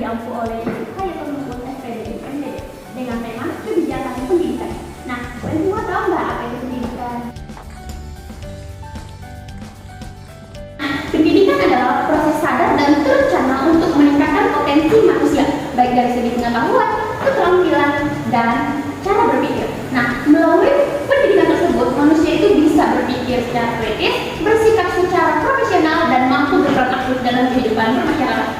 diampu oleh Kayak Pembangunan FPDI dengan tema kebijakan pendidikan. Nah, kalian semua tahu nggak apa itu pendidikan? Pendidikan adalah proses sadar dan terencana untuk meningkatkan potensi manusia, baik dari segi pengetahuan, keterampilan, dan cara berpikir. Nah, melalui pendidikan tersebut, manusia itu bisa berpikir secara kritis, bersikap secara profesional, dan mampu berperan aktif dalam kehidupan bermasyarakat.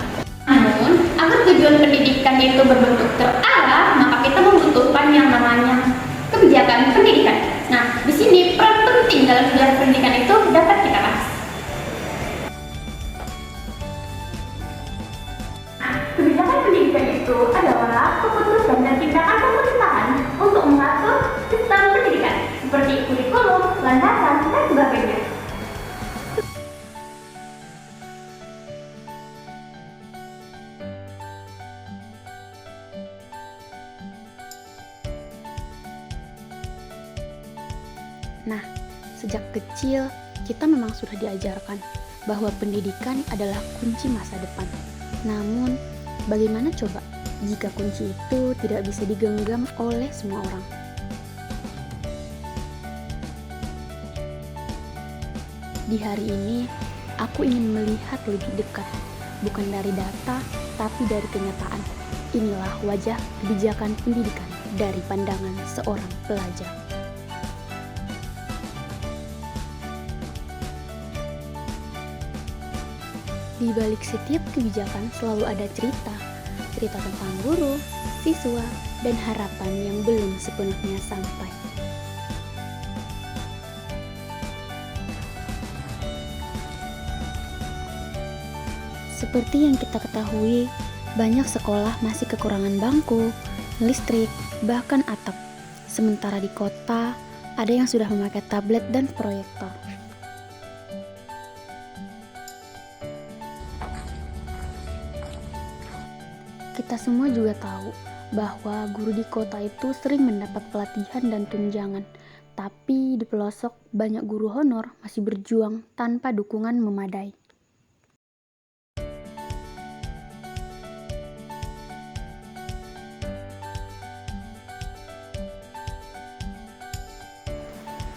Namun, agar tujuan pendidikan itu berbentuk terarah, maka kita membutuhkan yang namanya kebijakan pendidikan. Nah, di sini peran penting dalam kebijakan pendidikan itu dapat kita bahas. Kebijakan pendidikan itu adalah keputusan dan tindakan pemerintahan untuk mengatur sistem pendidikan seperti kurikulum, landasan, dan sebagainya. Nah, sejak kecil kita memang sudah diajarkan bahwa pendidikan adalah kunci masa depan. Namun, bagaimana coba jika kunci itu tidak bisa digenggam oleh semua orang? Di hari ini, aku ingin melihat lebih dekat, bukan dari data, tapi dari kenyataan. Inilah wajah kebijakan pendidikan dari pandangan seorang pelajar. Di balik setiap kebijakan selalu ada cerita tentang guru, siswa, dan harapan yang belum sepenuhnya sampai. Seperti yang kita ketahui, banyak sekolah masih kekurangan bangku, listrik, bahkan atap. Sementara di kota, ada yang sudah memakai tablet dan proyektor. Kita semua juga tahu bahwa guru di kota itu sering mendapat pelatihan dan tunjangan, tapi di pelosok banyak guru honor masih berjuang tanpa dukungan memadai.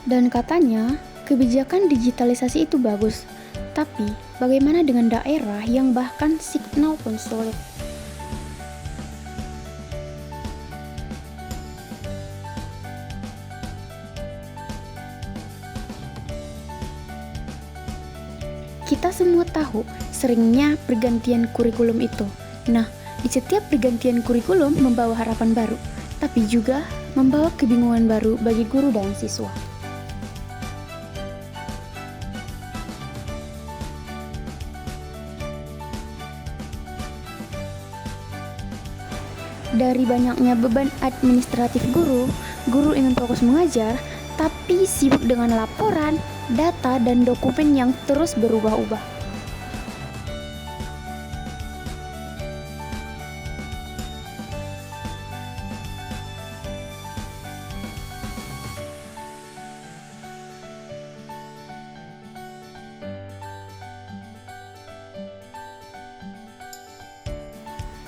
Dan katanya, kebijakan digitalisasi itu bagus, tapi bagaimana dengan daerah yang bahkan signal pun sulit? Kita semua tahu seringnya pergantian kurikulum itu. Nah, di setiap pergantian kurikulum membawa harapan baru, tapi juga membawa kebingungan baru bagi guru dan siswa. Dari banyaknya beban administratif guru ingin fokus mengajar, tapi sibuk dengan laporan, data, dan dokumen yang terus berubah-ubah.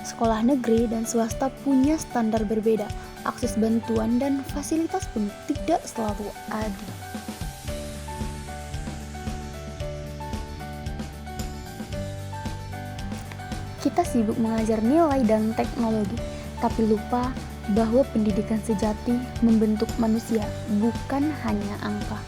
Sekolah negeri dan swasta punya standar berbeda, akses bantuan dan fasilitas pun tidak selalu adil. Kita sibuk mengajar nilai dan teknologi, tapi lupa bahwa pendidikan sejati membentuk manusia, bukan hanya angka.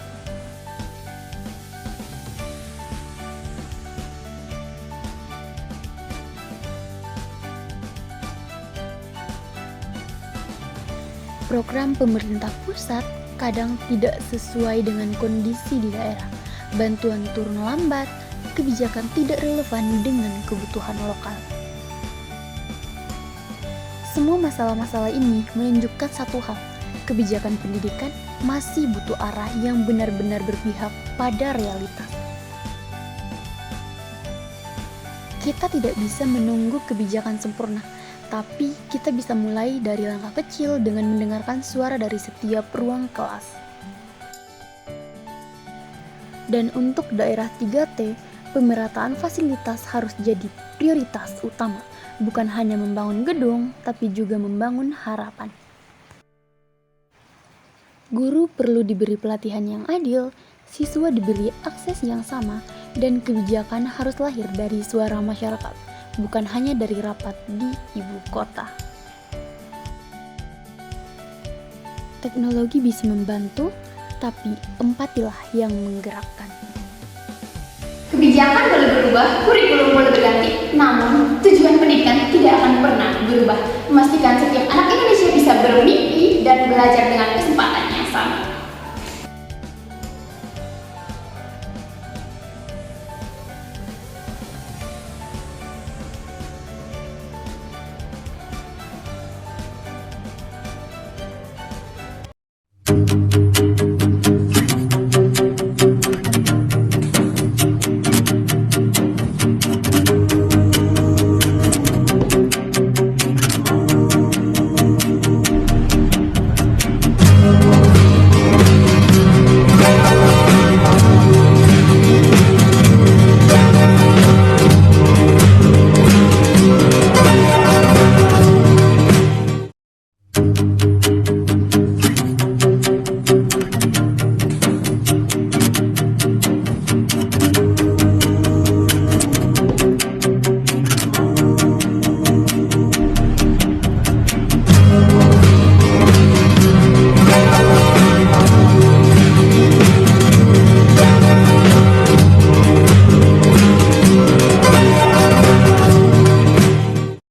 Program pemerintah pusat kadang tidak sesuai dengan kondisi di daerah. Bantuan turun lambat, kebijakan tidak relevan dengan kebutuhan lokal. Semua masalah-masalah ini menunjukkan satu hal, kebijakan pendidikan masih butuh arah yang benar-benar berpihak pada realitas. Kita tidak bisa menunggu kebijakan sempurna, tapi kita bisa mulai dari langkah kecil dengan mendengarkan suara dari setiap ruang kelas. Dan untuk daerah 3T, pemerataan fasilitas harus jadi prioritas utama. bukan hanya membangun gedung, tapi juga membangun harapan. Guru perlu diberi pelatihan yang adil, siswa diberi akses yang sama, dan kebijakan harus lahir dari suara masyarakat, bukan hanya dari rapat di ibu kota. Teknologi bisa membantu, tapi empatilah yang menggerakkan. Kebijakan boleh berubah, kurikulum boleh berganti, namun tujuan pendidikan tidak akan pernah berubah. Memastikan setiap anak Indonesia bisa bermimpi dan belajar dengan kesempatan yang sama.